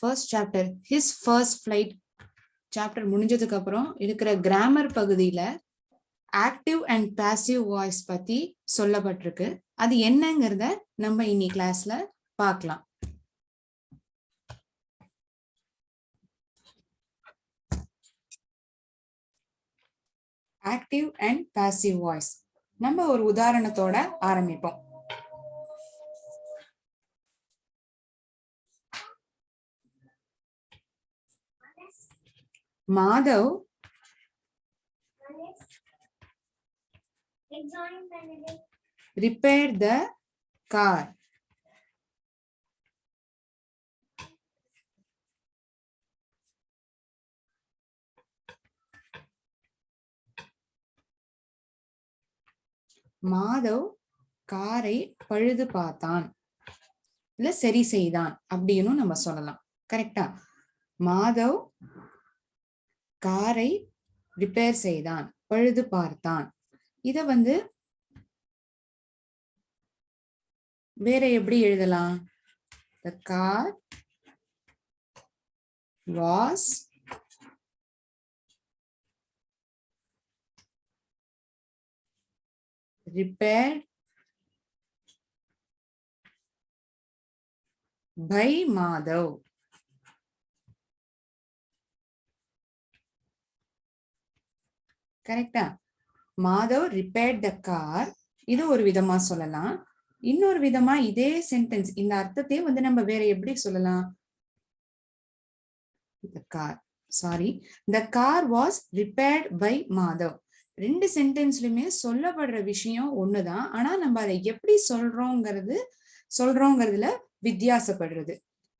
First chapter his first flight chapter முடிஞ்சதுக்கு அப்புறம் இருக்கிற கிராமர் பகுதியில ஆக்டிவ் அண்ட் பாசிவ் வாய்ஸ் பத்தி சொல்லப்பட்டிருக்கு. அது என்னங்கிறத நம்ம இன்னி கிளாஸ்ல பார்க்கலாம். ஆக்டிவ் அண்ட் பாசிவ் வாய்ஸ் நம்ம ஒரு உதாரணத்தோட ஆரம்பிப்போம். Madhav repaired the car. Madhav காரை பழுது பார்த்தான், இல்ல சரி செய்தான் அப்படின்னு நம்ம சொல்லலாம். கரெக்டா? மாதவ் காரை ரிப்பேர் செய்தான், பழுது பார்த்தான். இத வேற எப்படி எழுதலாம்? The car was repaired by Madhav. கரெக்டா? மாதவ் ரிப்பேர்ட் த கார், இது ஒரு விதமா சொல்லலாம். இன்னொரு விதமா இதே சென்டென்ஸ் இந்த அர்த்தத்தையே நம்ம வேற எப்படி சொல்லலாம்? the car was repaired by Madhav. ரெண்டு சென்டென்ஸ்லயுமே சொல்லப்படுற விஷயம் ஒண்ணுதான். ஆனா நம்ம அதை எப்படி சொல்றோங்கிறதுல வித்தியாசப்படுறது.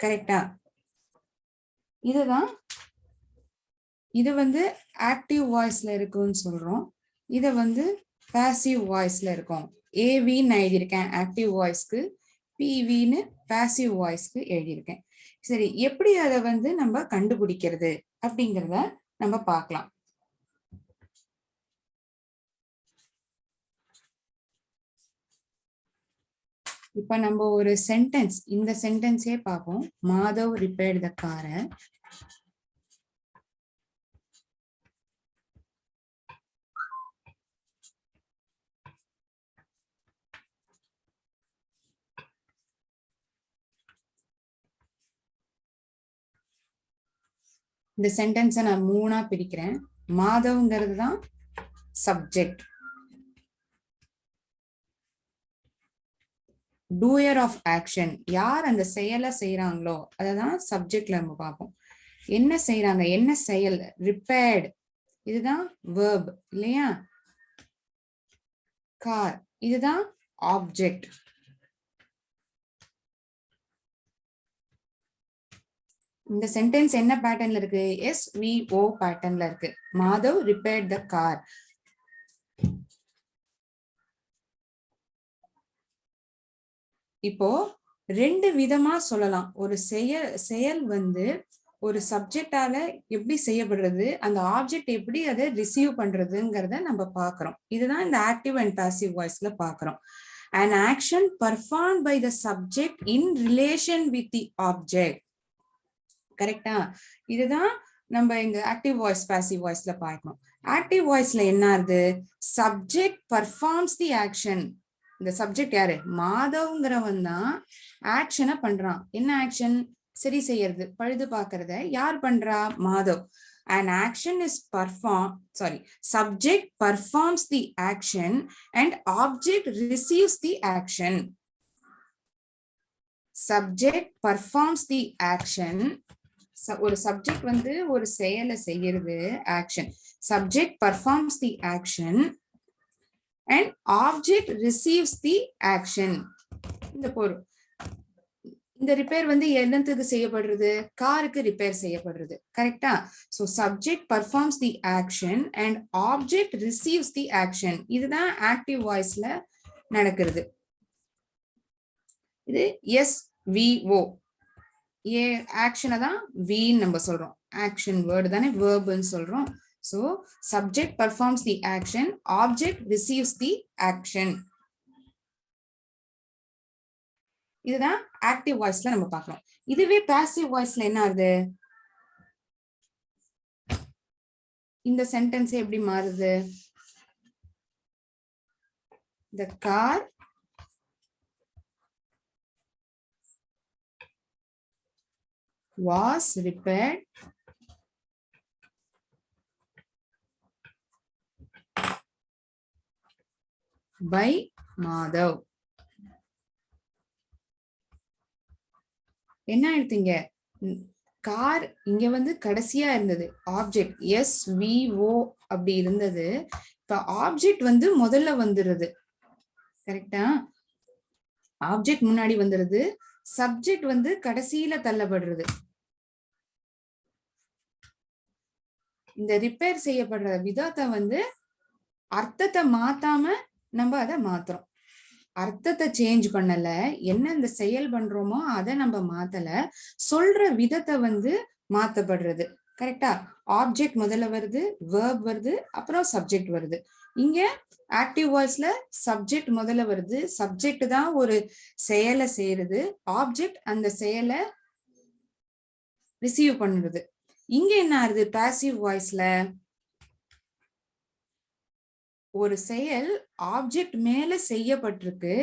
கரெக்டா? இது ஆக்டிவ் வாய்ஸ்ல இருக்குன்னு சொல்றோம். இத பாசிவ் வாய்ஸ்ல இருக்கும். ஏவின்னு எழுதியிருக்கேன் ஆக்டிவ் வாய்ஸ்க்கு, பிவின்னு பாசிவ் வாய்ஸ்க்கு எழுதியிருக்கேன். சரி, எப்படி அதை நம்ம கண்டுபிடிக்கிறது அப்படிங்கிறத நம்ம பார்க்கலாம். இப்ப நம்ம ஒரு சென்டென்ஸ், இந்த சென்டென்ஸே பார்ப்போம். மாதவ் ரிப்பேர்ட் த காரை. இந்த சென்டென்ஸை நான் மூணா பிரிக்கிறேன். மாதவ்ங்கிறது தான் சப்ஜெக்ட், டூயர் ஆஃப் ஆக்ஷன், யார் அந்த செயலை செய்யறாங்களோ அததான் சப்ஜெக்ட்ல நம்ம பார்ப்போம். என்ன செய்யறாங்க, என்ன செயல்? ரிப்பேர்ட், இதுதான் வெர்ப் இல்லையா? கார், இதுதான் ஆப்ஜெக்ட். இந்த சென்டென்ஸ் என்ன பேட்டர்ன்ல இருக்கு? SVO பேட்டர்ன்ல இருக்கு. Madhav repaired the car. இப்போ ரெண்டு விதமா சொல்லலாம். ஒரு செயல் ஒரு சப்ஜெக்டால எப்படி செய்யப்படுறது, அந்த ஆப்ஜெக்ட் எப்படி அதை ரிசீவ் பண்றதுங்கிறத நம்ம பாக்குறோம். இதுதான் இந்த ஆக்டிவ் அண்ட் பாசிவ் வாய்ஸ்ல பாக்குறோம். An action performed by the subject in relation with the object. கரெக்டா? இதுதான் நம்ம இங்க ஆக்டிவ் வாய்ஸ் பாசிவ் வாய்ஸ்ல பார்க்கணும். ஆக்டிவ் வாய்ஸ்ல என்ன ஆகுது? சப்ஜெக்ட் பர்ஃபார்ம்ஸ் தி ஆக்ஷன். இந்த சப்ஜெக்ட் யாரு? மாதவ்ங்கிறவன் தான் ஆக்ஷனை பண்றான். என்ன ஆக்ஷன்? சரி செய்யறது, பழுது பார்க்கறத யார் பண்றா? Madhav. An action is subject performs the action and object receives the action. Subject performs the action. ஒரு சப்ஜெக்ட் ஒரு செயலை செய்யறது, action. Subject performs the action and object receives the action. இந்த பொருள், இந்த ரிப்பேர் என்னத்துக்கு செய்யப்படுறது? காருக்கு ரிப்பேர் செய்யப்படுறது. கரெக்டா? So subject performs the action and object receives the action. இதுதான் ஆக்டிவ் வாய்ஸ்ல நடக்கிறது. இது SVO. ஆக்ஷனை தான் வின்னு நம்ம சொல்றோம். ஆக்ஷன் வேர்டு தானே, வெர்ப்னு சொல்றோம். So subject performs the action, object receives the action. இதுதான் ஆக்டிவ் வாய்ஸ்ல நம்ம பார்க்கலாம். இதுவே பாசிவ் வாய்ஸ்ல என்ன ஆகுது? இந்த சென்டென்ஸ் எப்படி மாறுது? The car was repaired by Madhav. என்ன எடுத்தீங்க? கார் இங்க வந்து கடைசியா இருந்தது ஆப்ஜெக்ட் SVO அப்படி இருந்தது. இப்ப ஆப்ஜெக்ட் வந்து முதல்ல வந்துருது. கரெக்டா? ஆப்ஜெக்ட் முன்னாடி வந்துருது, சப்ஜெக்ட் வந்து கடைசியில தள்ளப்படுறது. இந்த ரிப்பேர் செய்யப்படுற விதத்தை வந்து அர்த்தத்தை மாத்தாம நம்ம அதை மாத்துறோம். அர்த்தத்தை சேஞ்ச் பண்ணல, என்ன இந்த செயல் பண்றோமோ அதை நம்ம மாத்தல, சொல்ற விதத்தை வந்து மாத்தப்படுறது. கரெக்டா? ஆப்ஜெக்ட் முதல்ல வருது, வேர்ப் வருது, அப்புறம் சப்ஜெக்ட் வருது. இங்க ஆக்டிவ் வாய்ஸ்ல சப்ஜெக்ட் முதல்ல வருது, சப்ஜெக்ட் தான் ஒரு செயலை செய்யறது, ஆப்ஜெக்ட் அந்த செயலை ரிசீவ் பண்ணுறது. இங்க என்ன ஆகுது? பாசிவ் வாய்ஸ்ல ஒரு செயல் ஆப்ஜெக்ட் மேல செய்யப்பட்டிருக்கு.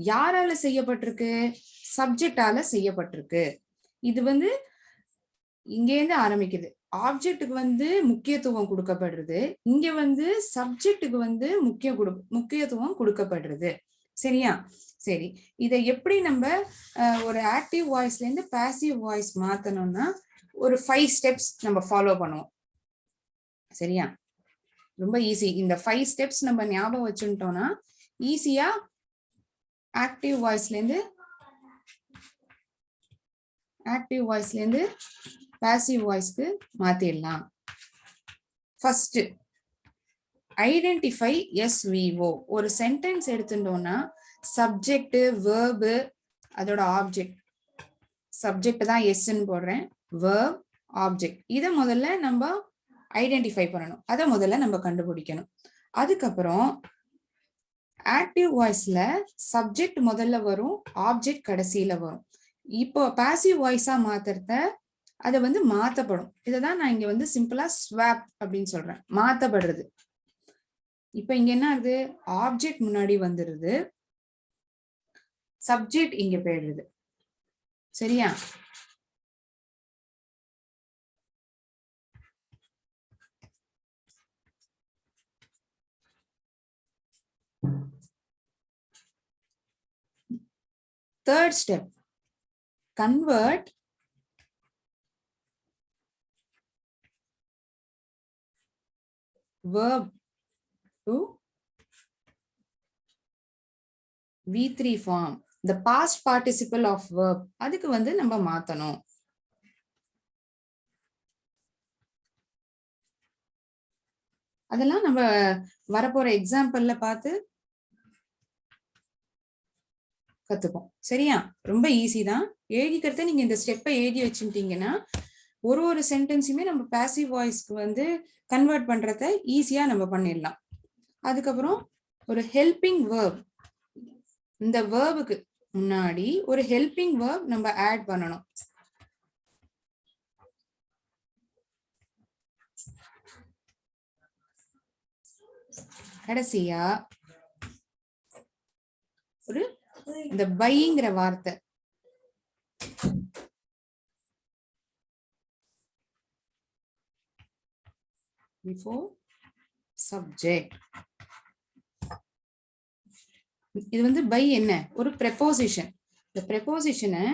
யாரால செய்யப்பட்டிருக்கு? சப்ஜெக்டால செய்யப்பட்டிருக்கு. இது வந்து இங்கேருந்து ஆரம்பிக்குது. ஆப்ஜெக்டுக்கு வந்து முக்கியத்துவம் கொடுக்கப்படுறது, இங்க வந்து சப்ஜெக்டுக்கு வந்து முக்கியத்துவம் கொடுக்கப்படுறது. சரியா? சரி, இதை எப்படி நம்ம ஒரு ஆக்டிவ் வாய்ஸ்ல இருந்து பாசிவ் வாய்ஸ் மாத்தணும்னா ஒரு 5 ஸ்டெப்ஸ் நம்ம ஃபாலோ பண்ணுவோம். சரியா? ரொம்ப ஈஸி. இந்த 5 ஸ்டெப்ஸ் நம்ம ஞாபகம் வச்சுட்டோம்னா ஈஸியா ஆக்டிவ் வாய்ஸ்ல இருந்து பாசிவ் வாய்ஸ்க்கு மாத்திடலாம். First, identify SVO. ஒரு சென்டென்ஸ் எடுத்துட்டோம்னா சப்ஜெக்ட், வேர்பு, அதோட ஆப்ஜெக்ட். சப்ஜெக்ட் தான் எஸ்ன்னு போடுறேன், வேர்ப், ஆப்ஜெக்ட். இதை முதல்ல நம்ம ஐடென்டிஃபை பண்ணணும், அதை முதல்ல நம்ம கண்டுபிடிக்கணும். அதுக்கப்புறம் ஆக்டிவ் வாய்ஸ்ல சப்ஜெக்ட் முதல்ல வரும், ஆப்ஜெக்ட் கடைசியில வரும். இப்போ பாசிவ் வாய்ஸா மாத்துறத அதை வந்து மாத்தப்படும். இதைதான் நான் இங்க வந்து சிம்பிளா ஸ்வாப் அப்படின்னு சொல்றேன், மாத்தப்படுறது. இப்ப இங்க என்ன ஆகுது? ஆப்ஜெக்ட் முன்னாடி வந்துருது, சப்ஜெக்ட் இங்க போயிடுது. சரியா? Third step, convert verb to V3 form. The past participle of verb. அதுக்கு வந்து நம்ம மாத்தணும். அதெல்லாம் நம்ம வரப்போற எக்ஸாம்பிள்ல பார்த்து கத்துப்போம். சரியா? ரொம்ப ஈஸி தான். எழுதிக்கிறத நீங்க இந்த ஸ்டெப்பை எழுதி வச்சுட்டீங்கன்னா ஒரு சென்டென்ஸுமே நம்ம பாசிவ் வாய்ஸ்க்கு வந்து கன்வெர்ட் பண்றத ஈஸியா நம்ம பண்ணிடலாம். அதுக்கப்புறம் ஒரு ஹெல்பிங் வேர்ப், இந்த வேர்புக்கு முன்னாடி ஒரு ஹெல்பிங் வேர்ப் நம்ம ஆட் பண்ணணும். கடைசியா ஒரு இந்த பைங்கிற வார்த்தை, before subject. இது வந்து பை என்ன? ஒரு ப்ரெபோசிஷன். இந்த ப்ரெபோசிஷனை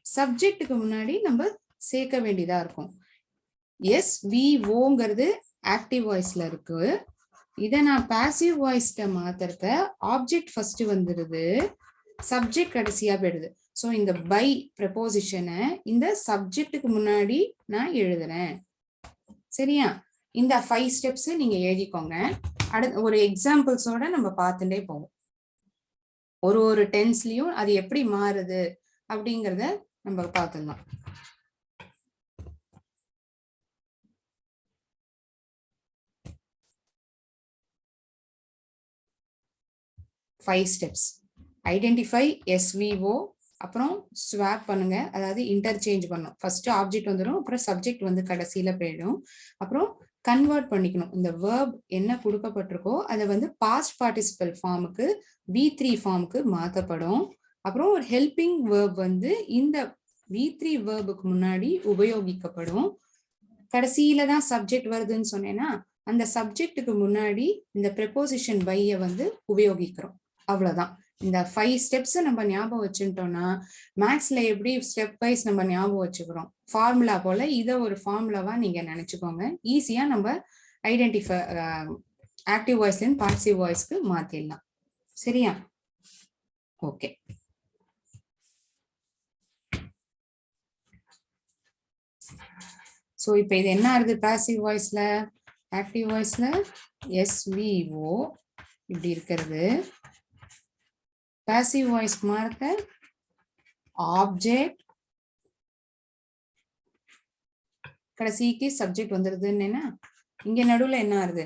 சப்ஜெக்டுக்கு முன்னாடி நம்ம சேர்க்க வேண்டியதா இருக்கும். SVOங்கிறது ஆக்டிவ் வாய்ஸ்ல இருக்கு. இதை நான் பாசிவ் வாய்ஸ்ல மாத்துறத ஆப்ஜெக்ட் ஃபர்ஸ்ட் வந்துருது, சப்ஜெக்ட் கடைசியா போயிடுது. ஸோ இந்த பை ப்ரெபோசிஷனை இந்த சப்ஜெக்டுக்கு முன்னாடி நான் எழுதுறேன். சரியா? இந்த 5 ஸ்டெப்ஸ் நீங்க எழுதிக்கோங்க. அடுத்து ஒரு எக்ஸாம்பிள்ஸோட நம்ம பார்த்துட்டே போவோம். ஒரு டென்ஸ்லயும் அது எப்படி மாறுது அப்படிங்கறத நம்ம பார்த்துடலாம். Five steps. Identify SVO, அப்புறம் ஸ்வாப் பண்ணுங்க, அதாவது இன்டர்சேஞ்ச் பண்ணும். ஃபர்ஸ்ட் ஆப்ஜெக்ட் வந்துடும், அப்புறம் சப்ஜெக்ட் வந்து கடைசியில போயிடும். அப்புறம் கன்வெர்ட் பண்ணிக்கணும். இந்த வேர்ப் என்ன கொடுக்கப்பட்டிருக்கோ அதை வந்து பாஸ்ட் பார்ட்டிசிபல் ஃபார்முக்கு V3 ஃபார்முக்கு மாற்றப்படும். அப்புறம் ஒரு ஹெல்பிங் வேர்ப் வந்து இந்த V3 வேர்புக்கு முன்னாடி உபயோகிக்கப்படும். கடைசியில தான் சப்ஜெக்ட் வருதுன்னு சொன்னேன்னா அந்த சப்ஜெக்டுக்கு முன்னாடி இந்த ப்ரெப்போசிஷன் பையை வந்து உபயோகிக்கிறோம். அவ்வளவுதான். இந்த 5 ஸ்டெப்ஸ் நம்ம ஞாபகம் வச்சுட்டோம்னா மேக்ஸ்ல எப்படி ஸ்டெப் வைஸ் நம்ம ஞாபகம் வச்சுக்கிறோம் ஃபார்முலா போல இதை ஒரு ஃபார்முலாவா நீங்க நினைச்சுக்கோங்க. ஈஸியா நம்ம ஐடென்டிஃபை ஆக்டிவ் வாய்ஸ்ல இருந்து பாசிவ் வாய்ஸ்க்கு மாத்திடலாம். சரியா? ஓகே. ஸோ இப்போ இது என்ன ஆகுது பாசிவ் வாய்ஸ்ல? ஆக்டிவ் வாய்ஸ்ல SVO இப்படி இருக்கிறது. passive voice மாறுத ஆப்ஜெக்ட் கடைசிக்கு சப்ஜெக்ட் வந்துருதுன்னா இங்க நடுவுல என்ன ஆகுது?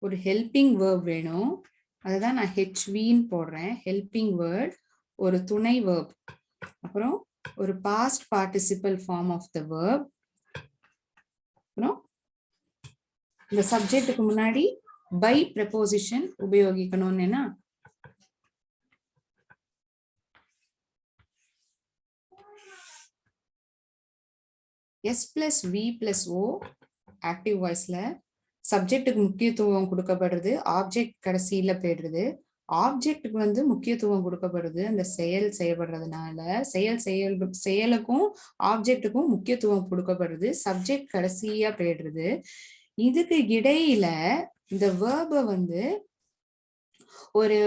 ஒரு ஹெல்பிங் வேர்ப் வேணும். அதுதான் நான் HVன்னு போடுறேன். ஹெல்பிங் வேர்ட், ஒரு துணை வேர்ப், அப்புறம் ஒரு past participle form of the verb, அப்புறம் இந்த சப்ஜெக்ட்டுக்கு முன்னாடி பை ப்ரெப்போசிஷன் உபயோகிக்கணும்னா S+V+O ஆக்டிவ் வாய்ஸ்ல சப்ஜெக்ட்டுக்கு முக்கியத்துவம் கொடுக்கப்படுறது, ஆப்ஜெக்ட் கடைசியில போயிடுறது. ஆப்ஜெக்ட்டுக்கு வந்து முக்கியத்துவம் கொடுக்கப்படுது அந்த செயல் செய்யப்படுறதுனால, செயலுக்கும் ஆப்ஜெக்ட்டுக்கும் முக்கியத்துவம் கொடுக்கப்படுது, சப்ஜெக்ட் கடைசியா போயிடுறது. இதுக்கு இடையில இந்த வேர்பை வந்து ஒரு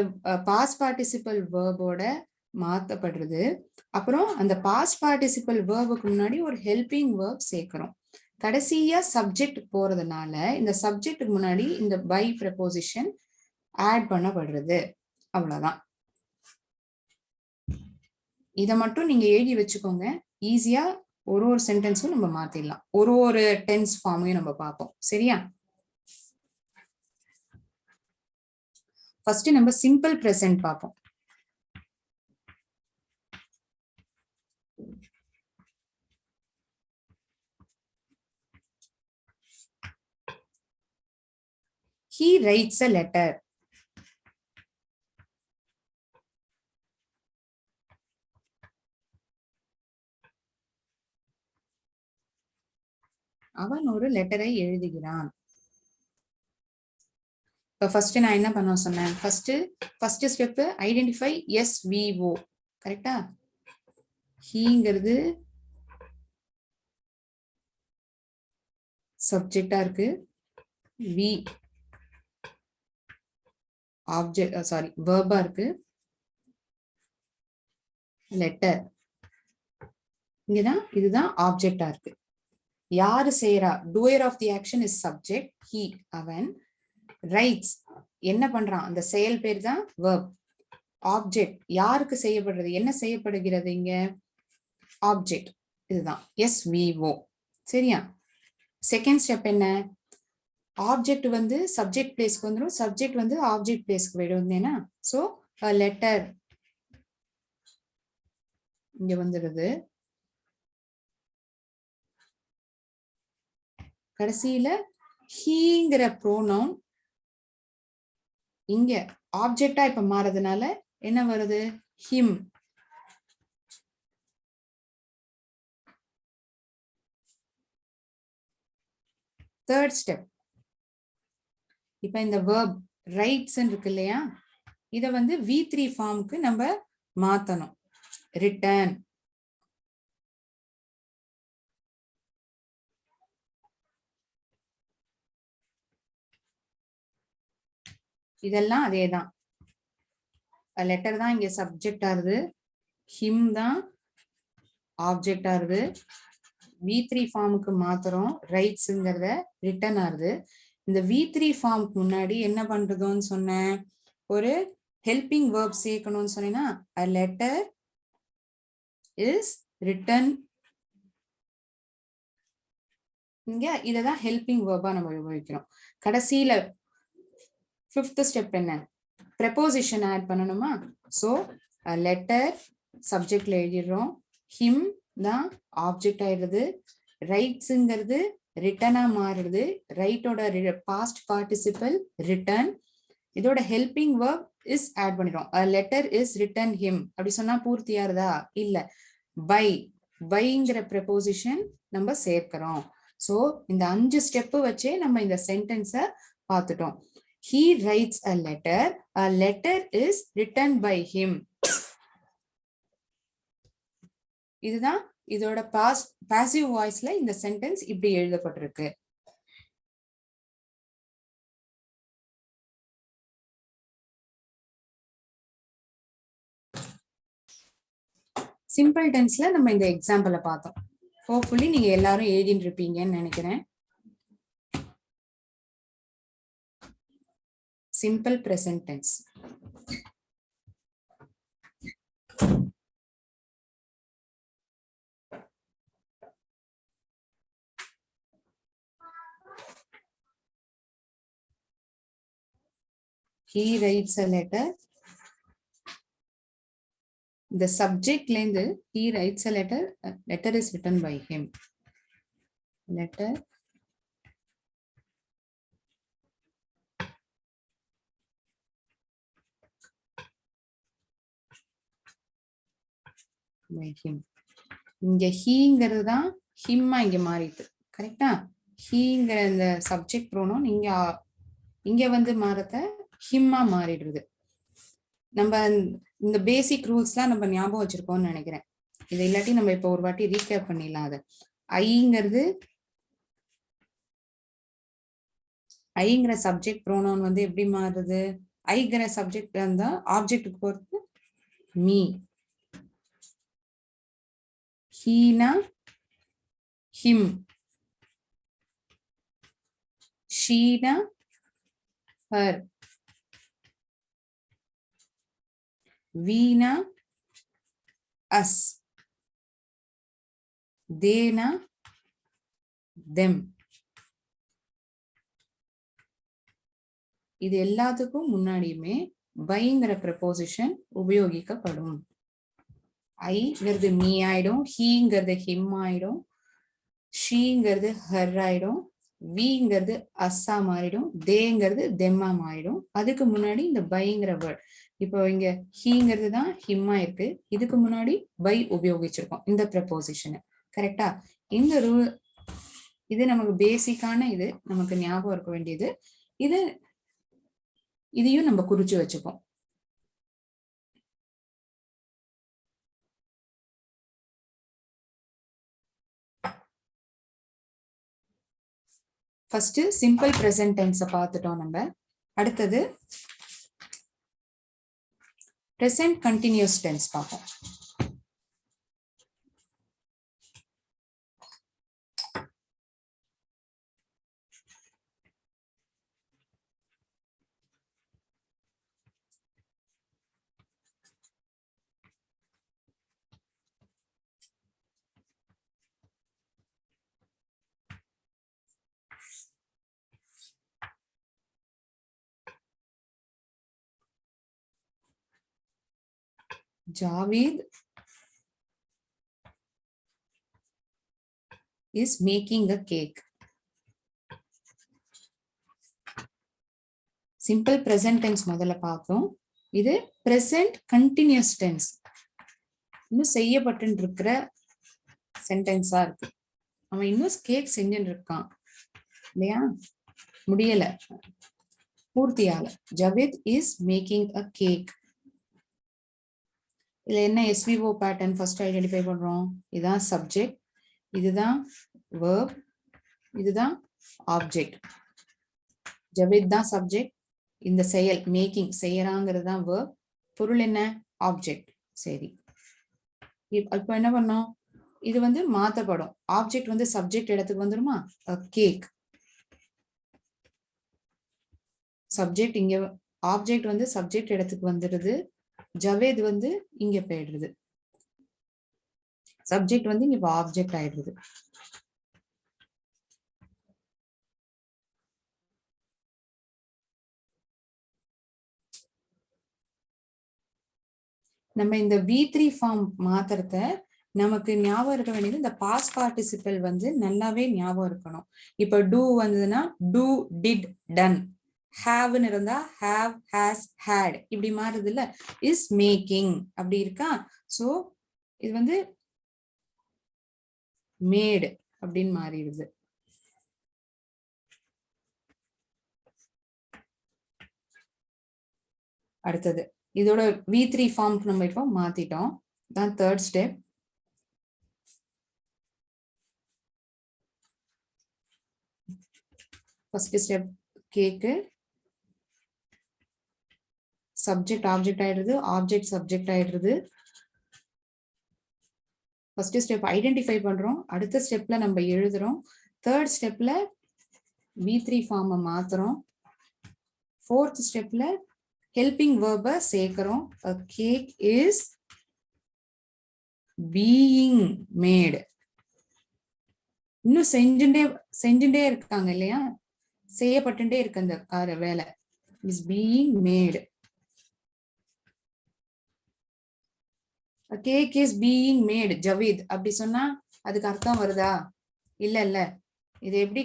பாஸ்ட் பார்ட்டிசிபல் வேர்போட மாத்தப்படுறது. அப்புறம் அந்த பாஸ்ட் பார்ட்டிசிபல் வேர்புக்கு முன்னாடி ஒரு ஹெல்பிங் வேர்ப் சேர்க்கிறோம். கடைசியா சப்ஜெக்ட் போறதுனால இந்த சப்ஜெக்ட்டுக்கு முன்னாடி இந்த பை ப்ரெப்போசிஷன் ஆட் பண்ணப்படுறது. அவ்வளவுதான். இதை மட்டும் நீங்க எழுதி வச்சுக்கோங்க. ஈஸியா ஒரு ஒரு சென்டென்ஸும் நம்ம மாத்திடலாம். ஒரு ஒரு டென்ஸ் ஃபார்மையும் நம்ம பார்ப்போம். சரியா? ஃபர்ஸ்ட் நம்ம சிம்பிள் பிரசன்ட் பார்ப்போம். He writes a letter. அவன் ஒரு லெட்டரை எழுதுகிறான். இப்போ ஃபர்ஸ்ட் நான் என்ன பண்ண சொன்னேன்? First step identify SVO. கரெக்டா? ஹீங்கிறது சப்ஜெக்டா இருக்கு, வி ஆப்ஜெக்ட் வேர்பா இருக்கு, லெட்டர் இங்கதான் இதுதான் ஆப்ஜெக்டா இருக்கு. யாரு செய்யறா? Doer of the action is subject, he அவன். ரைட்ஸ் என்ன பண்றான்? அந்த செயல் பேர் தான் verb. ஆப்ஜெக்ட் யாருக்கு செய்யப்படுறது? என்ன செய்யப்படுகிறது இங்க? ஆப்ஜெக்ட். இதுதான் SVO. சரியா? செகண்ட் ஸ்டெப் என்ன? ஆப்ஜெக்ட் வந்து சப்ஜெக்ட் பிளேஸ்க்கு வந்துடும், சப்ஜெக்ட் வந்து ஆப்ஜெக்ட் பிளேஸ்க்கு போயிடும். சோ லெட்டர் இங்க வந்துடுது. கடைசியில ஹீங்கிற ப்ரோனவுன் இங்க ஆப்ஜெக்டா இப்ப மாறதுனால என்ன வருது? ஹிம். தேர்ட் ஸ்டெப், இப்ப இந்த verb ரைட்ஸ் இருக்கு இல்லையா, இத வந்து V3 ஃபார்முக்கு நம்ம மாத்தணும். ரிட்டர்ன். இதெல்லாம் அதேதான். லெட்டர் தான் இங்க சப்ஜெக்ட் ஆகுது, ஹிம் தான் ஆப்ஜெக்ட் ஆகுது. V3 ஃபார்முக்கு மாத்துறோம், ரைட்ஸ்ங்கிறத ரிட்டர்ன் ஆகுது. இந்த V3 ஃபார்முக்கு முன்னாடி என்ன பண்றதுன்னு சொன்னேன்? ஒரு ஹெல்பிங் வேர்ப் சேர்க்கணும்னு சொன்னீங்கன்னா a letter is written. இங்க இததான் ஹெல்பிங் வேர்பா நம்ம உபயோகிக்கிறோம். கடைசியில ஃபிஃப்த் ஸ்டெப் என்ன? preposition add பண்ணணுமா? So a letter subjectல எழுதிடுறோம். him தான் object ஆயிடுது. writesங்கிறது written-ஆ மாறுது. write-ஓட past participle written. இதோட helping verb is add பண்ணிடுறோம். a letter is written him அப்படி சொன்னா பூர்த்தியாருதா? இல்ல. byங்கிற preposition நம்ம சேர்க்கிறோம். So இந்த 5 ஸ்டெப் வச்சே நம்ம இந்த சென்டென்ஸை பார்த்துட்டோம். He writes a letter. A letter is written by him. இதுதான் இதோட பாசிவ் வாய்ஸ்ல இந்த சென்டென்ஸ் இப்படி எழுதப்பட்டிருக்கு. சிம்பிள் டென்ஸ்ல நம்ம இந்த எக்ஸாம்பிளை பார்த்தோம். ஹோப்ஃபுல்லி நீங்க எல்லாரும் எழுதிட்டு இருப்பீங்கன்னு நினைக்கிறேன். Simple present tense. He writes a letter. The subject length, he writes a letter. A letter is written by him. Letter by him. இங்க ஹீங்கிறது தான் ஹிம்மா இங்க மாறிட்டு கரெக்டா? ஹீங்கிற இந்த சப்ஜெக்ட் ப்ரோனோன் இங்க வந்து மாறத ஹிம்மா மாறிடுறது. நம்ம இந்த பேசிக் ரூல்ஸ்லாம் நம்ம ஞாபகம் வச்சிருக்கோம்னு நினைக்கிறேன். இதை இல்லாட்டி நம்ம இப்போ ஒரு வாட்டி ரீகேப் பண்ணிடலாம். அது ஐங்கிற சப்ஜெக்ட் ப்ரோனோன் வந்து எப்படி மாறுது? ஐங்கிற சப்ஜெக்ட் அந்த ஆப்ஜெக்டுக்கு பொறுத்து மீ. ஹீனா ஹிம், ஷீனா ஹர், வீனா அஸ், தேனா தெம். இது எல்லாத்துக்கும் முன்னாடியுமே பைங்கிற ப்ரப்போசிஷன் உபயோகிக்கப்படும். ஐங்கிறது மீ ஆயிடும், ஹீங்கிறது ஹிம் ஆயிடும், ஷீங்கிறது ஹர் ஆயிடும், வீங்கிறது அஸ்ஸா மாறிடும், தேங்கிறது தெம்மா மாறிடும். அதுக்கு முன்னாடி இந்த பைங்கிற வேர்ட். இப்போ இங்க ஹீங்கிறது தான் ஹிம்மா இருக்கு, இதுக்கு முன்னாடி பை உபயோகிச்சிருக்கோம் இந்த ப்ரப்போசிஷனை. கரெக்டா? இந்த ரூல் இது நமக்கு பேசிக்கான, இது நமக்கு ஞாபகம் இருக்க வேண்டியது. இதையும் நம்ம குறிச்சு வச்சுப்போம். ஃபர்ஸ்ட் சிம்பிள் பிரசன்ட் டென்ஸை பார்த்துட்டோம் நம்ம. அடுத்தது பிரசன்ட் கண்டினியூஸ் டென்ஸ் பார்ப்போம். Javed is making a cake. Simple present tense முதல்ல பார்ப்போம். இது பிரசன்ட் கண்டினியூஸ் டென்ஸ், இன்னும் செய்யப்பட்டு இருக்கிற சென்டென்ஸா இருக்கு. அவன் இன்னும் கேக் செஞ்சுட்டு இருக்கான் இல்லையா? முடியல, பூர்த்தியால. Javed is making a cake. இதுல என்ன எஸ்விஓ பேட்டர்ன் ஃபர்ஸ்ட் ஐடென்டிஃபை பண்றோம்? இதுதான் சப்ஜெக்ட், இதுதான் verb, இதுதான் ஆப்ஜெக்ட். ஜவேத் தான் சப்ஜெக்ட், இந்த செயல் மேக்கிங் செய்யறாங்கிறது தான் verb, பொருள் என்ன? ஆப்ஜெக்ட். சரி, இப்போ என்ன பண்ணோம்? இது வந்து மாத்தப்படும். ஆப்ஜெக்ட் வந்து சப்ஜெக்ட் இடத்துக்கு வந்துருமா? கேக் சப்ஜெக்ட் இங்க, ஆப்ஜெக்ட் வந்து சப்ஜெக்ட் இடத்துக்கு வந்துடுது. ஜவேத் வந்து இங்க போயிடுறது, சப்ஜெக்ட் வந்து இங்க ஆப்ஜெக்ட் ஆயிடுது. நம்ம இந்த V3 ஃபார்ம் மாத்திரத்த நமக்கு ஞாபகம் இருக்க வேண்டியது இந்த பாஸ்ட் பார்ட்டிசிபிள் வந்து நல்லாவே ஞாபகம் இருக்கணும். இப்ப டூ வந்ததுன்னா டூ, டிட், டன். ஹாவ்னு இருந்தா ஹாவ், ஹாஸ், ஹேட் இப்படி மாறுது இல்ல. இஸ் மேக்கிங் அப்படி இருக்கா. சோ இது வந்து மேட் அப்படின்னு மாறிடுது. அடுத்தது இதோட V3 ஃபார்ம் நம்ம இப்போ மாத்திட்டோம். தான் தேர்ட் ஸ்டெப். ஃபர்ஸ்ட் ஸ்டெப் கேக்கு சப்ஜெக்ட் ஆப்ஜெக்ட் ஆயிடுது, ஆப்ஜெக்ட் சப்ஜெக்ட் ஆயிடுது. ஃபர்ஸ்ட் ஸ்டெப் ஐடென்டிஃபை பண்றோம், அடுத்த ஸ்டெப்ல நம்ம எழுதுறோம், தேர்ட் ஸ்டெப்ல V3 ஃபார்மை மாத்துறோம், ஃபோர்த் ஸ்டெப்ல ஹெல்பிங் வேர்பை சேர்க்கிறோம். A cake is being made. இன்னும் செஞ்சுட்டே இருக்காங்க இல்லையா, செய்யப்பட்டுட்டே இருக்கு அந்த வேலை. Is being made. A cake is being made, ஜவீத் அப்படி சொன்னா அதுக்கு அர்த்தம் வருதா? இல்ல. இது எப்படி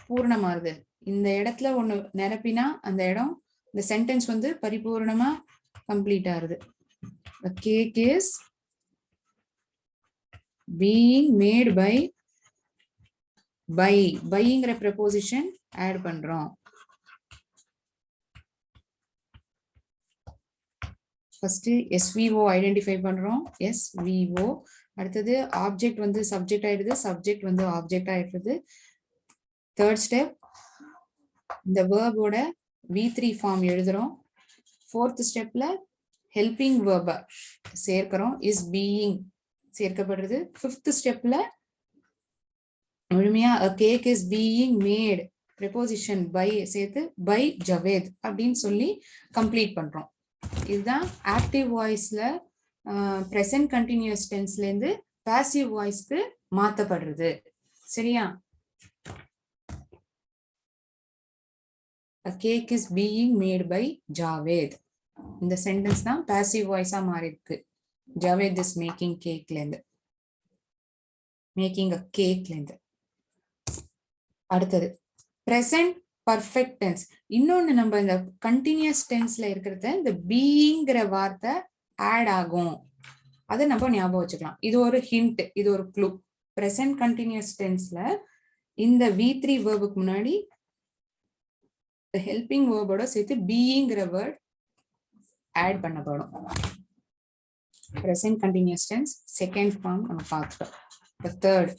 பூர்ணமாறுது? இந்த இடத்துல ஒண்ணு நிரப்பினா அந்த இடம், இந்த சென்டென்ஸ் வந்து பரிபூர்ணமா கம்ப்ளீட் ஆகுது. A cake is being made by பைங்கிற ப்ரெபோசிஷன் ஆட் பண்றோம். ஃபர்ஸ்ட் SVO ஐடென்டிஃபை பண்றோம், SVO. அடுத்தது ஆப்ஜெக்ட் வந்து சப்ஜெக்ட் ஆயிடுது, சப்ஜெக்ட் வந்து ஆப்ஜெக்ட் ஆயிடுது. தேர்ட் ஸ்டெப் இந்த வேர்போட V3 ஃபார்ம் எழுதுறோம். ஃபோர்த் ஸ்டெப்ல ஹெல்பிங் வேர்ப சேர்க்கிறோம், இஸ் பீயிங் சேர்க்கப்படுறது. ஃபிஃப்த் ஸ்டெப்ல முழுமையா a cake is being made preposition by சேர்த்து by ஜவேத் அப்படின்னு சொல்லி கம்ப்ளீட் பண்றோம். இதுதான் ஆக்டிவ் வாய்ஸ்ல பிரசன்ட் கண்டினியூஸ் டென்ஸ்ல இருந்து பாசிவ் வாய்ஸ்க்கு மாத்தப்படுறது. சரியா? A cake is being made by Javed. இந்த சென்டென்ஸ் தான் பாசிவ் வாய்ஸா மாறி இருக்கு. ஜாவேத் இஸ் மேக்கிங் கேக்ல இருந்து, மேக்கிங் அ கேக்ல இருந்து. அடுத்தது பிரசன்ட் பர்ஃபெக்ட் டென்ஸ். இன்னொன்னு நம்ம இந்த கண்டினியூஸ் டென்ஸ்ல இருக்கிறத இந்த பீயிங்கிற வார்த்தை ஆட் ஆகும், அதை நம்ம ஞாபகம் வச்சுக்கலாம். இது ஒரு ஹிண்ட், இது ஒரு க்ளூ. பிரசன்ட் கண்டினியூஸ் டென்ஸ்ல இந்த V3 வேர்புக்கு முன்னாடி ஹெல்பிங் வேர்போட சேர்த்து பீயிங்கிற வேர்ட் ஆட் பண்ணப்படும். Present continuous tense second form நம்ம பார்த்துட்டோம். Third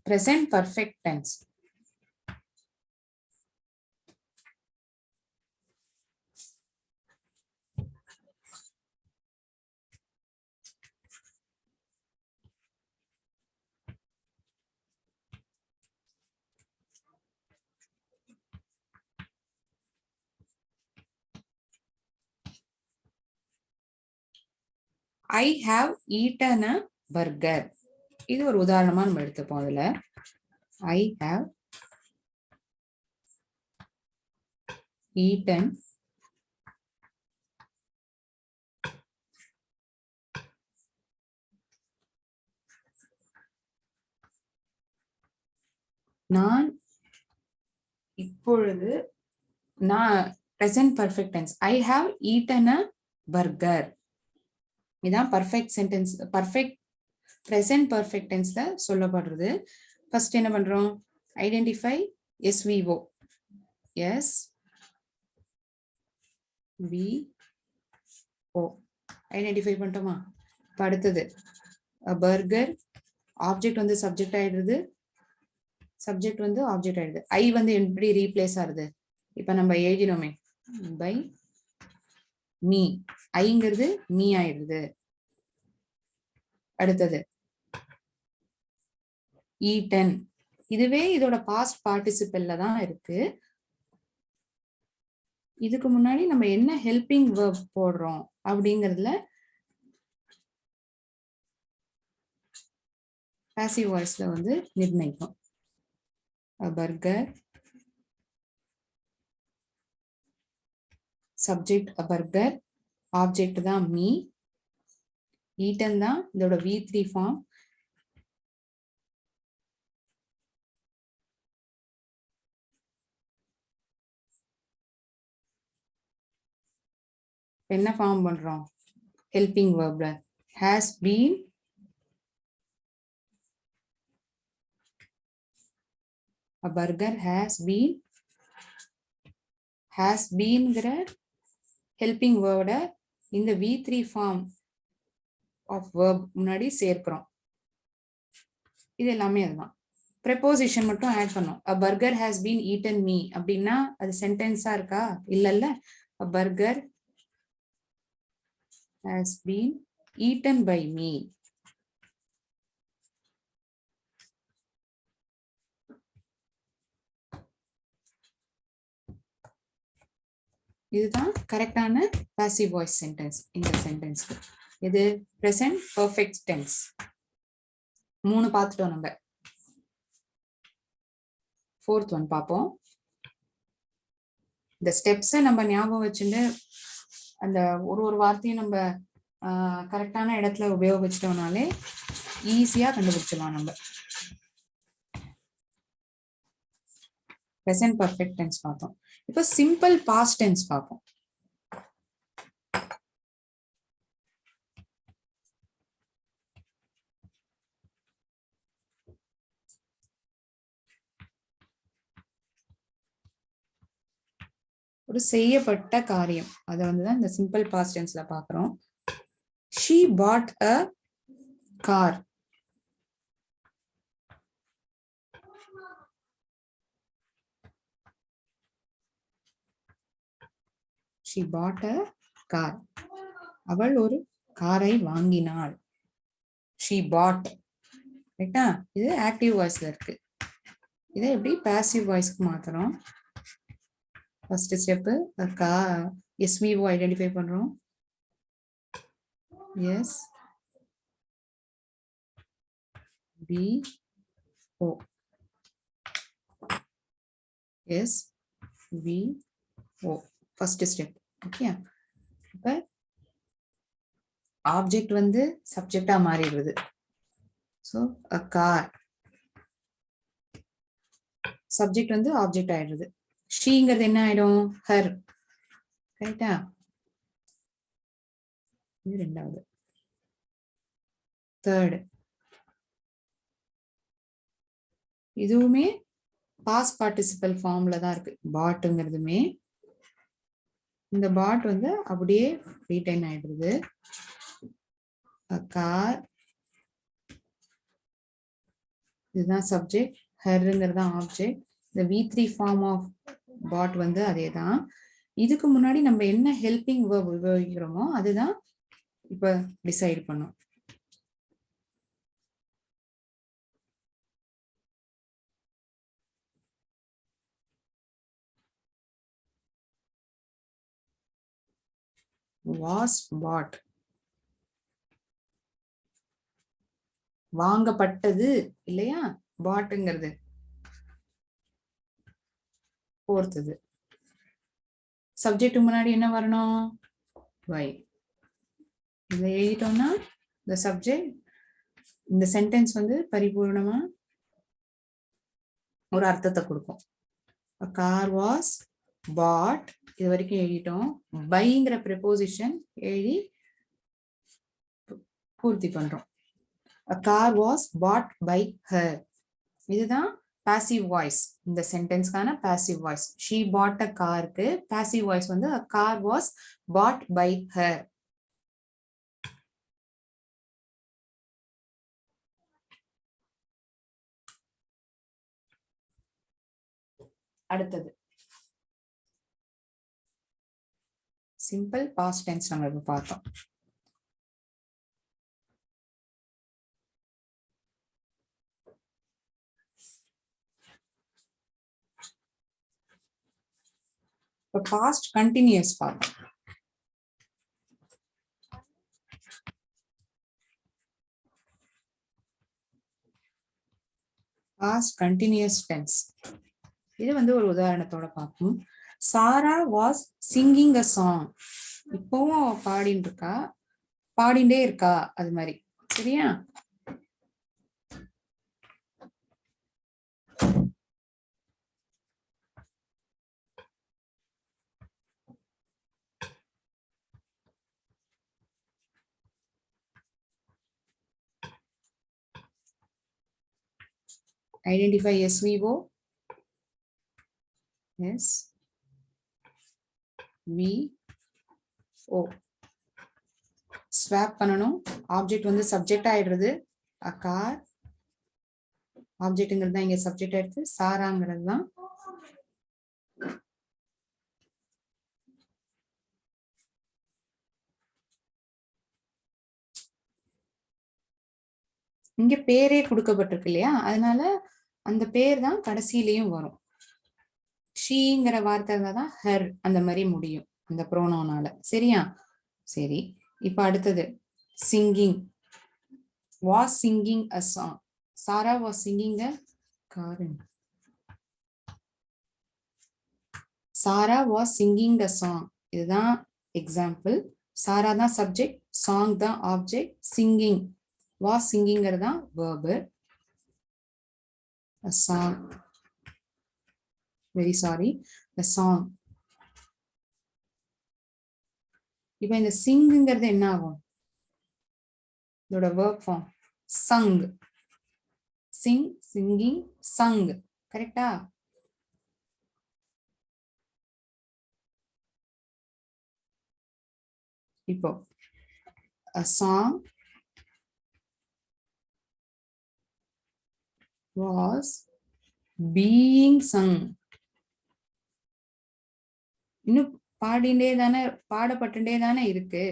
present perfect tense. I have eaten a burger. இது ஒரு உதாரணமா நம்ம எடுத்துப்போம். அதுல I have eaten நான் இப்பொழுது, நான் present perfect tense. I have eaten a burger. இதான் perfect sentence, perfect present perfect tenseல சொல்லப்படுறது. ஃபர்ஸ்ட் என்ன பண்றோம்? Identify SVO. SVO ஐடென்டிஃபை பண்ணிட்டோமா? இப்போ அடுத்தது பர்கர், ஆப்ஜெக்ட் வந்து சப்ஜெக்ட் ஆயிடுது, சப்ஜெக்ட் வந்து ஆப்ஜெக்ட் ஆயிடுது. ஐ வந்து எப்படி ரீப்ளேஸ் ஆகுது? இப்ப நம்ம எழுதினோமே பை மீ, ஐங்கிறது மீ ஆயிடுது. அடுத்தது ஈட்டன், இதுவே இதோட பாஸ்ட் பார்ட்டிசிபிள்ல தான் இருக்கு. இதுக்கு முன்னாடி நம்ம என்ன ஹெல்பிங் வெர்ப் போடுறோம் அப்படிங்கிறதுல பாசிவ் வாய்ஸ்ல வந்து நிர்ணயிக்கும். a burger, subject a burger, object தான் me, eaten தான் இதோட V3 ஃபார்ம். என்ன ஃபார்ம் பண்றோம்? ஹெல்பிங் வெர்ப்ல has been, a burger has beenங்கிற ஹெல்பிங் வேர்ட இந்த V3 ஃபார்ம் ஆஃப் verb முன்னாடி சேர்க்கிறோம். இது எல்லாமே அதுதான். ப்ரெப்போசிஷன் மட்டும் ஆட் பண்ணோம். a burger has been eaten me அப்படின்னா அது சென்டென்ஸா இருக்கா? இல்லல்ல. a burger has been eaten by me. இதுதான் கரெக்டான பாசிவ் வாய்ஸ் சென்டென்ஸ். இந்த சென்டென்ஸ்க்கு இது present perfect tense. 3 பார்த்துட்டோம் நம்ம. 4th ஒன் பார்ப்போம். இந்த ஸ்டெப்ஸை நம்ம ஞாபகம் வச்சுட்டு அந்த ஒரு வார்த்தையும் நம்ம கரெக்டான இடத்துல உபயோகிச்சிட்டோம்னாலே ஈஸியா கண்டுபிடிச்சிடலாம் நம்ம. present perfect tense பார்த்தோம். இப்போ சிம்பிள் past tense பார்ப்போம். ஒரு செய்யப்பட்ட காரியம் அதை வந்துதான் இந்த சிம்பிள் பாஸ்ட் டென்ஸ்ல பாக்குறோம். she bought a car. she bought a car. அவள் ஒரு காரை வாங்கினாள். she bought. ரைட்டா? இது ஆக்டிவ் வாய்ஸ்ல இருக்கு. இதை எப்படி பாசிவ் வாய்ஸ்க்கு மாத்துறோம்? ஃபர்ஸ்ட் ஸ்டெப் SVO ஐடென்டிஃபை பண்றோம். S V O S V O first step. Okay. இப்ப ஆப்ஜெக்ட் வந்து சப்ஜெக்டா மாறிடுது. ஸோ a car, சப்ஜெக்ட் வந்து ஆப்ஜெக்ட் ஆயிடுது. ஷீங்கிறது என்ன ஆயிடும்? ஹர். ரைட்டா? இது ரெண்டாவது. தேர்ட், இதுவுமே பாஸ்ட் பார்ட்டிசிபல் ஃபார்ம்ல தான் இருக்கு. பாட்டுங்கிறதுமே இந்த பாட் வந்து அப்படியே ரீடைன் ஆயிடுது. கார், இதுதான் சப்ஜெக்ட், ஹர்ங்கிறது தான் ஆப்ஜெக்ட். இந்த V3 ஃபார்ம் ஆஃப் பாட் வந்து அதே தான். இதுக்கு முன்னாடி நம்ம என்ன ஹெல்பிங் வேர்ப் உபயோகிக்கிறோமோ அதுதான் இப்ப டிசைட் பண்ணும். was bought, வாங்கப்பட்டது இல்லையா? பாட்டுங்கிறது போர்த்தது. சப்ஜெக்ட் முன்னாடி என்ன வரணும்? வை. இதை எழுதிட்டோம்னா இந்த சப்ஜெக்ட், இந்த சென்டென்ஸ் வந்து பரிபூர்ணமா ஒரு அர்த்தத்தை கொடுக்கும். A car was bought, இது வரைக்கும் எழுதிட்டோம். பைங்கிற ப்ரெபோசிஷன் எழுதி பூர்த்தி பண்றோம். A car was bought by her. இதுதான் passive voice. இந்த சென்டென்ஸ்க்கான passive voice. She bought a carக்கு passive voice வந்து a car was bought by her. அடுத்தது சிம்பிள் பாஸ்ட் டென்ஸ் நம்ம இப்ப பார்த்தோம். இப்ப பாஸ்ட் கண்டினியூஸ் பார்த்தோம். past continuous tense. இது வந்து ஒரு உதாரணத்தோட பார்ப்போம். Sara was singing a song. இப்பவும் பாடிண்டே இருக்கா அது மாதிரி. சரியா? Identify SVO. S V O. Swap பண்ணணும். ஆப்ஜெக்ட் வந்து சப்ஜெக்ட் ஆயிடுறது. a car. ஆப்ஜெக்ட்ங்கிறது தான் இங்க சப்ஜெக்ட் ஆயிடுது. சாராங்கிறது தான் இங்க பேரே கொடுக்கப்பட்டிருக்கு இல்லையா, அதனால அந்த பேர் தான் கடைசியிலயும் வரும். ஷீங்கிற வார்த்தை இருந்தாதான் ஹர் அந்த மாதிரி முடியும் அந்த ப்ரோனோனால. சரியா? சரி, இப்ப அடுத்தது singing. Was singing a song. Sara was singing a காரன். Sara was singing a song. இதுதான் எக்ஸாம்பிள். சாரா தான் சப்ஜெக்ட், சாங் தான் ஆப்ஜெக்ட், சிங்கிங் வாஸ் சிங்கிங்கிறது தான் verb. A song. Very sorry. The song. இப்ப இந்த சிங்ங்கிறது என்ன ஆகும்? இதோட verb form sung. Sing, singing, sung. கரெக்டா? இப்போ a song was being sung. இன்னும் பாடப்பட்டுட்டே தானே இருக்கு.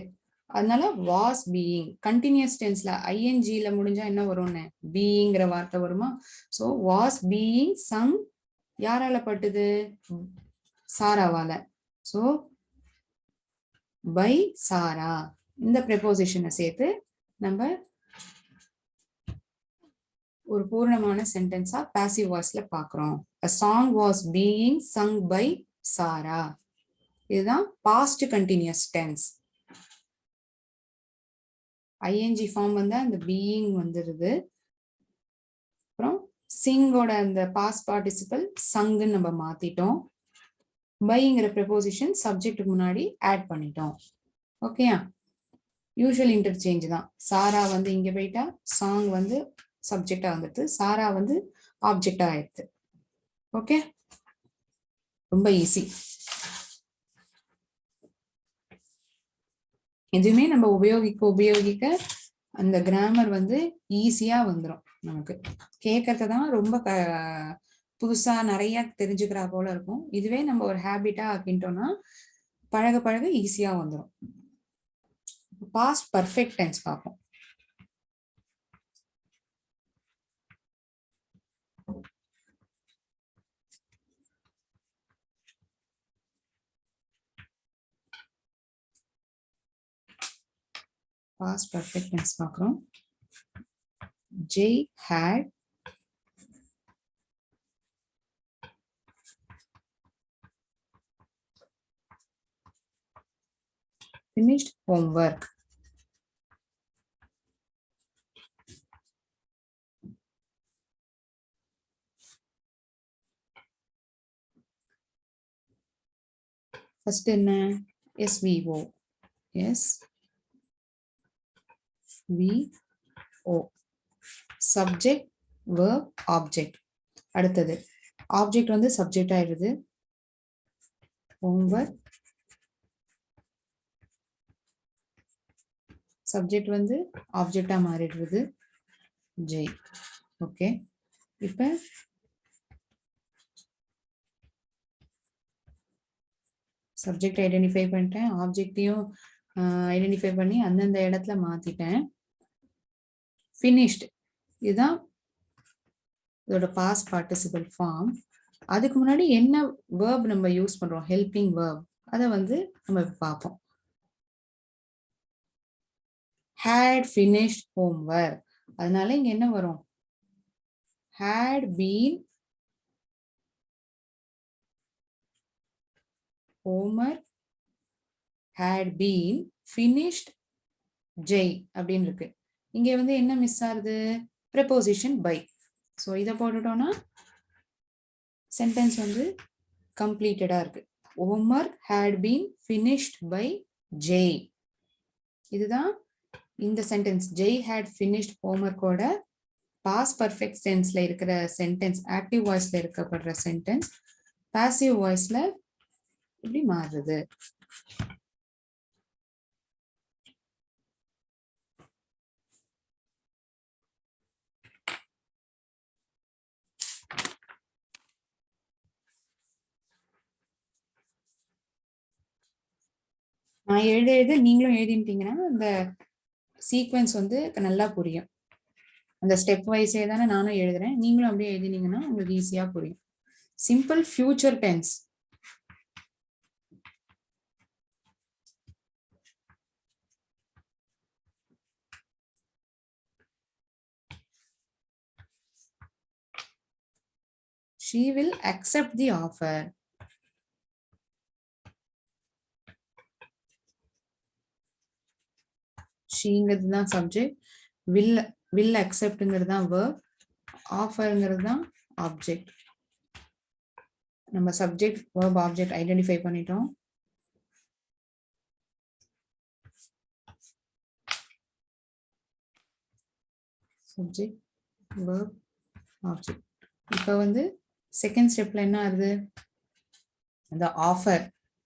அதனால வாஸ் பீயிங் கண்டினியூஸ் டென்ஸ்ல ஐஎன்ஜில முடிஞ்சா என்ன வரும்னு பீயிங்கிற வார்த்தை வருமா? சோ வாஸ் பீயிங் சங் யாரால பட்டுது? சாராவால. சோ பை சாரா. இந்த ப்ரெபோசிஷனை சேர்த்து நம்ம ஒரு பூர்ணமான சென்டென்ஸா பாசிவ் வாய்ஸ்ல பாக்குறோம். A song was being sung by Sara. இதுதான் past continuous tense. ING form வந்து அந்த பீயிங் வந்துருது. அப்புறம் சிங்கோட அந்த பாஸ்ட் பார்ட்டிசிபல் சங்குன்னு நம்ம மாத்திட்டோம். பைங்கிற ப்ரெபோசிஷன் சப்ஜெக்ட்டுக்கு முன்னாடி ஆட் பண்ணிட்டோம். ஓகேயா? யூஷுவல் இன்டர்சேஞ்ச் தான். சாரா வந்து இங்க போயிட்டா, சாங் வந்து சப்ஜெக்டா வந்துடுது, சாரா வந்து ஆப்ஜெக்டா ஆயிடுது. ஓகே, ரொம்ப ஈஸி. எதுவுமே நம்ம உபயோகிக்க அந்த கிராமர் வந்து ஈஸியா வந்துடும் நமக்கு. கேட்கறது தான் ரொம்ப புதுசா நிறைய தெரிஞ்சுக்கிறா போல இருக்கும். இதுவே நம்ம ஒரு ஹேபிட்டா ஆக்கிட்டோம்னா பழக பழக ஈஸியா வந்துடும். பாஸ்ட் பர்ஃபெக்ட் டென்ஸ் பார்ப்போம். பாஸ்ட் பர்ஃபெக்ட் டென்ஸ் பார்க்குறோம். Jay had finished homework. First என்ன? SVO. SVO. Subject, verb, object. அடுத்தது ஆப்ஜெக்ட் வந்து சப்ஜெக்ட் ஆயிடுது. homework. சப்ஜெக்ட் வந்து ஆப்ஜெக்டா மாறிடுறது. Jay. ஓகே, இப்ப சப்ஜெக்ட் ஐடென்டிஃபை பண்ணிட்டேன், ஆப்ஜெக்டையும் ஐடென்டிஃபை பண்ணி அந்தந்த இடத்துல மாத்திட்டேன். ஃபினிஷ்ட், இதுதான் இதோட பாஸ்ட் பார்ட்டிசிபல் ஃபார்ம். அதுக்கு முன்னாடி என்ன வேர்ப் நம்ம யூஸ் பண்றோம், ஹெல்பிங் வேர்ப், அதை வந்து நம்ம பார்ப்போம். had finished homework. அதனால இங்க என்ன வரும்? had been Homer had been finished Jay அப்படின்னு இருக்கு. இங்க வந்து என்ன மிஸ் ஆகுது? preposition by. ஸோ இதை போட்டுட்டோம்னா சென்டென்ஸ் வந்து கம்ப்ளீட்டடா இருக்கு. Homer had been finished by Jay. இதுதான் இந்த sentence. Jay had finished Homer கூட past perfect tenseல இருக்கிற சென்டென்ஸ், ஆக்டிவ் வாய்ஸ்ல இருக்கப்படுற சென்டென்ஸ் பாசிவ் வாய்ஸ்ல இப்படி மாறுது. நான் எழுத நீங்களும் எழுதிட்டீங்கன்னா இந்த சீக்வன்ஸ் வந்து நல்லா புரியும். அந்த ஸ்டெப் வைஸே தானே நானும் எழுதுறேன், நீங்களும் அப்படியே எழுதினீங்கன்னா உங்களுக்கு ஈஸியா புரியும். Simple future tense. She will accept the offer. ஷீங்கிறது தான் சப்ஜெக்ட், will acceptங்கிறது தான் verb, ஆஃபர்ங்கிறது தான் ஆப்ஜெக்ட். நம்ம சப்ஜெக்ட் verb ஆப்ஜெக்ட் ஐடென்டிஃபை பண்ணிட்டோம். Subject verb object. இப்போ வந்து செகண்ட் ஸ்டெப்ல என்ன ஆகுது? அந்த ஆஃபர்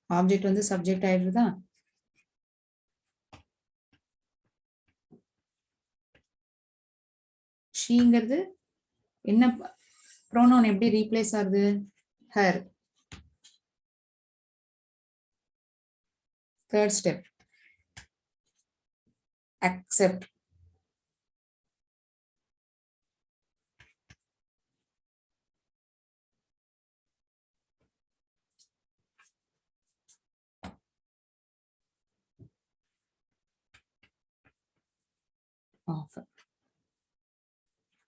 ஆப்ஜெக்ட் வந்து சப்ஜெக்ட் ஆயிடுதா? ஷீங்கிறது என்ன ப்ரோனவுன் எப்படி ரீப்ளேஸ் ஆகுது? Her. Third step accept. Offer.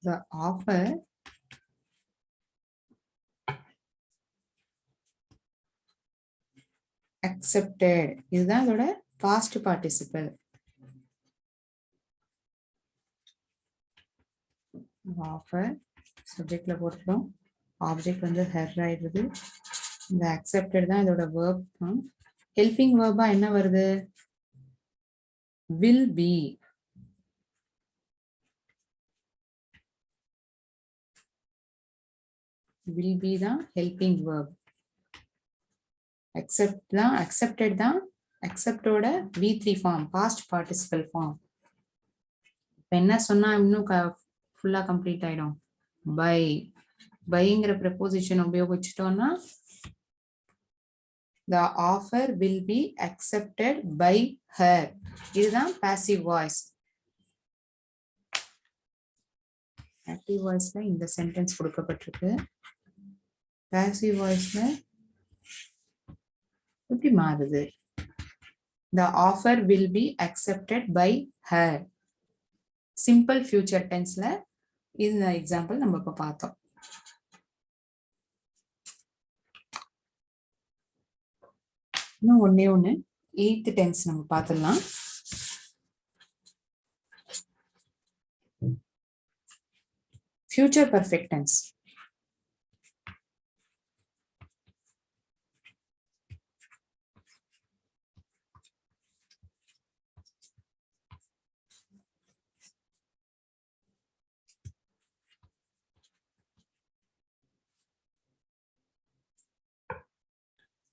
The offer accepted. இதுதான் அதோட past participle. Offer சப்ஜெக்ட்ல போட்டுட்டோம், ஆப்ஜெக்ட் வந்து ஹர் ஆயிடுது. இந்த accepted தான் இதோட verb. ஹெல்பிங் verb என்ன வருது? will be. will be தான் helping verb. accept தான் accepted தான் acceptோட V3 form, past participle form. இப்போ என்ன சொன்னா இன்னும் ஃபுல்லா கம்ப்ளீட் ஆயிடும். by. byங்கிற preposition உபயோகிச்சிட்டோம்னா the offer will be accepted by her. இதுதான் passive voice. active voiceல இந்த சென்டென்ஸ் கொடுக்கப்பட்டிருக்கு. passive voiceல எப்படி மாறுது? The offer will be accepted by her. Simple future tenseல இந்த எக்ஸாம்பிள் நம்ம இப்ப பார்த்தோம். இன்னும் ஒண்ணே ஒண்ணு 8th tense நம்ம பார்த்துடலாம். Future perfect tense.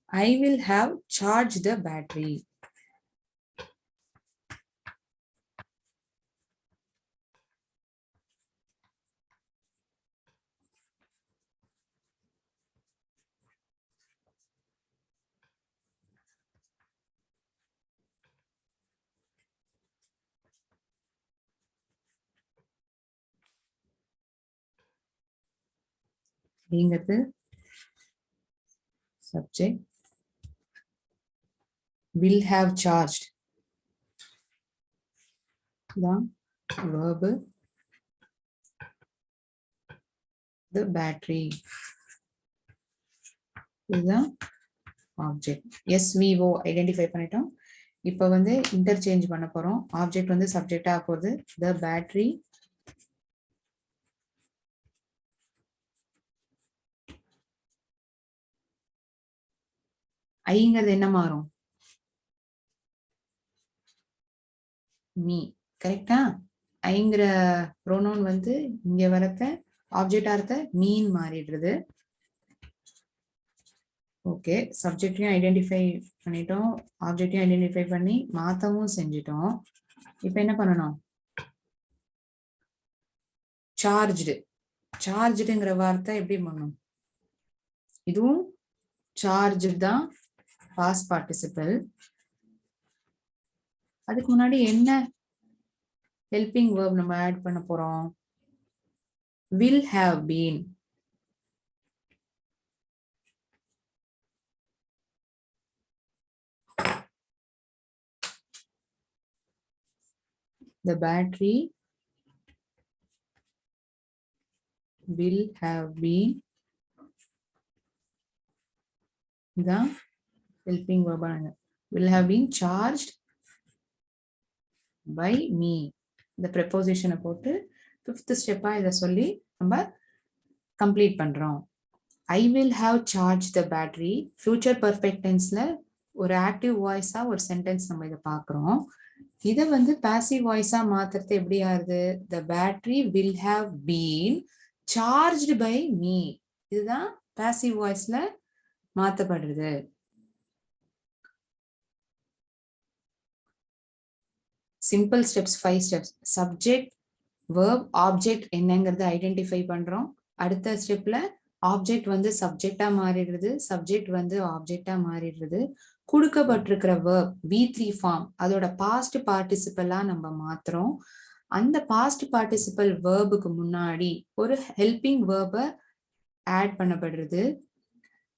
I will have charged the battery. அப்படிங்கிறது subject, will have charged தான் verb, the battery. இதுதான் ஆப்ஜெக்ட். SVO ஐடென்டிஃபை பண்ணிட்டோம். இப்போ வந்து இன்டர்சேஞ்ச் பண்ண போறோம். ஆப்ஜெக்ட் வந்து சப்ஜெக்டா போகுது. the battery ஐங்கிறது என்ன மாறும்? மீ. கரெக்டா? ஐங்கிற ப்ரோனவுன் வந்து இங்க வரத்த ஆப்ஜெக்டா இருக்க மீன் மாறிடுறது. ஓகே, சப்ஜெக்டையும் ஐடென்டிஃபை பண்ணிட்டோம், ஆப்ஜெக்டையும் ஐடென்டிஃபை பண்ணி மாத்தவும் செஞ்சிட்டோம். இப்போ என்ன பண்ணணும்? சார்ஜ்டு. சார்ஜ்டுங்கிற வார்த்தை எப்படி பண்ணணும்? இதுவும் சார்ஜ் தான், பாஸ்ட் பார்ட்டிசிபிள். அதுக்கு முன்னாடி என்ன ஹெல்பிங் வேர்ப் நம்ம ஆட் பண்ண போறோம்? will have been. The battery will have been the helping verb. Will have been charged by me. இந்த preposition போட்டு fifth step இத சொல்லி நம்ம கம்ப்ளீட் பண்றோம். I will have charged the battery. Future perfect tenseல ஒரு ஆக்டிவ் வாய்ஸா ஒரு சென்டென்ஸ் நம்ம இத பார்க்கிறோம். இத வந்து பாசிவ் வாய்ஸா மாத்துறது எப்படி ஆகுது? The battery will have been charged by me. இதுதான் பாசிவ் வாய்ஸ்ல மாத்தப்படுறது. Simple steps, 5 steps. Subject, verb, object என்னங்கிறத ஐடென்டிஃபை பண்றோம். அடுத்த ஸ்டெப்ல ஆப்ஜெக்ட் வந்து சப்ஜெக்டா மாறிடுறது, சப்ஜெக்ட் வந்து ஆப்ஜெக்டா மாறிடுறது. கொடுக்கப்பட்டிருக்கிற verb V3 ஃபார்ம் அதோட பாஸ்ட் பார்ட்டிசிபிளா நம்ம மாத்துறோம். அந்த பாஸ்ட் பார்ட்டிசிபிள் வேர்புக்கு முன்னாடி ஒரு ஹெல்பிங் வேர்பை ஆட் பண்ணப்படுறது.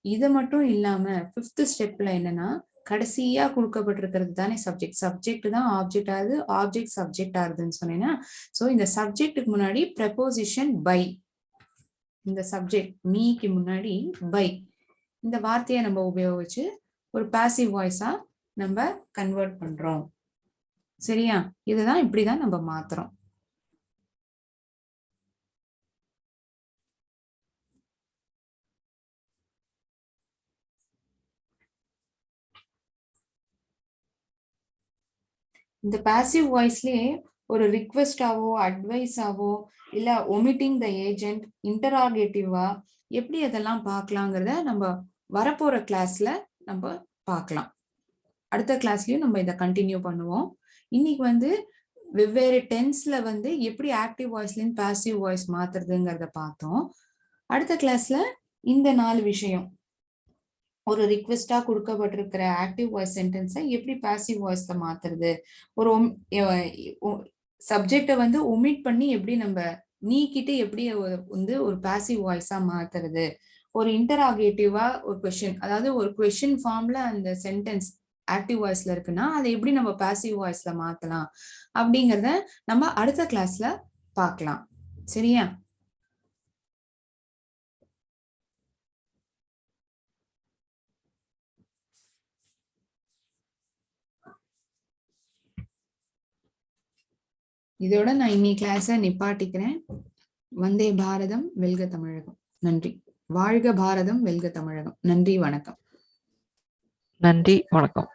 இது மட்டும் இல்லாம 5th ஸ்டெப்ல என்னன்னா, கடைசியா கொடுக்கப்பட்டிருக்கிறது தானே சப்ஜெக்ட். சப்ஜெக்ட் தான் ஆப்ஜெக்ட் ஆகுது, ஆப்ஜெக்ட் சப்ஜெக்ட் ஆகுதுன்னு சொன்னீங்கன்னா, சோ இந்த சப்ஜெக்டுக்கு முன்னாடி ப்ரெபோசிஷன் பை. இந்த சப்ஜெக்ட் மீக்கு முன்னாடி பை இந்த வார்த்தையை நம்ம உபயோகிச்சு ஒரு பாசிவ் வாய்ஸா நம்ம கன்வெர்ட் பண்றோம். சரியா? இதுதான் இப்படிதான் நம்ம மாத்துறோம். இந்த பாசிவ் வாய்ஸ்லயே ஒரு ரிக்வெஸ்டாவோ அட்வைஸாவோ இல்ல ஒமிட்டிங் த ஏஜென்ட், இன்டராகேட்டிவா எப்படி அதெல்லாம் பார்க்கலாங்கிறத நம்ம வரப்போற கிளாஸ்ல நம்ம பார்க்கலாம். அடுத்த கிளாஸ்லயும் நம்ம இதை கண்டினியூ பண்ணுவோம். இன்னைக்கு வந்து வெவ்வேறு டென்ஸ்ல வந்து எப்படி ஆக்டிவ் வாய்ஸ்லேருந்து பாசிவ் வாய்ஸ் மாத்துறதுங்கிறத பார்த்தோம். அடுத்த கிளாஸ்ல இந்த 4 விஷயம், ஒரு ரிக்வெஸ்டா கொடுக்கப்பட்டிருக்கிற ஆக்டிவ் வாய்ஸ் சென்டென்ஸை எப்படி பாசிவ் வாய்ஸ்ல மாத்துறது, ஒரு சப்ஜெக்டை வந்து ஒமிட் பண்ணி எப்படி நம்ம நீக்கிட்டு எப்படி வந்து ஒரு பாசிவ் வாய்ஸா மாத்துறது, ஒரு இன்டராகேட்டிவா ஒரு கொஸ்டின், அதாவது ஒரு கொஸ்டின் ஃபார்ம்ல அந்த சென்டென்ஸ் ஆக்டிவ் வாய்ஸ்ல இருக்குன்னா அதை எப்படி நம்ம பாசிவ் வாய்ஸ்ல மாத்தலாம் அப்படிங்கறத நம்ம அடுத்த கிளாஸ்ல பார்க்கலாம். சரியா? இதோட நான் இன்னைக்கு கிளாஸை நிப்பாட்டிக்கிறேன். வந்தே பாரதம், வெல்க தமிழகம். நன்றி. வாழ்க பாரதம், வெல்க தமிழகம். நன்றி, வணக்கம். நன்றி, வணக்கம்.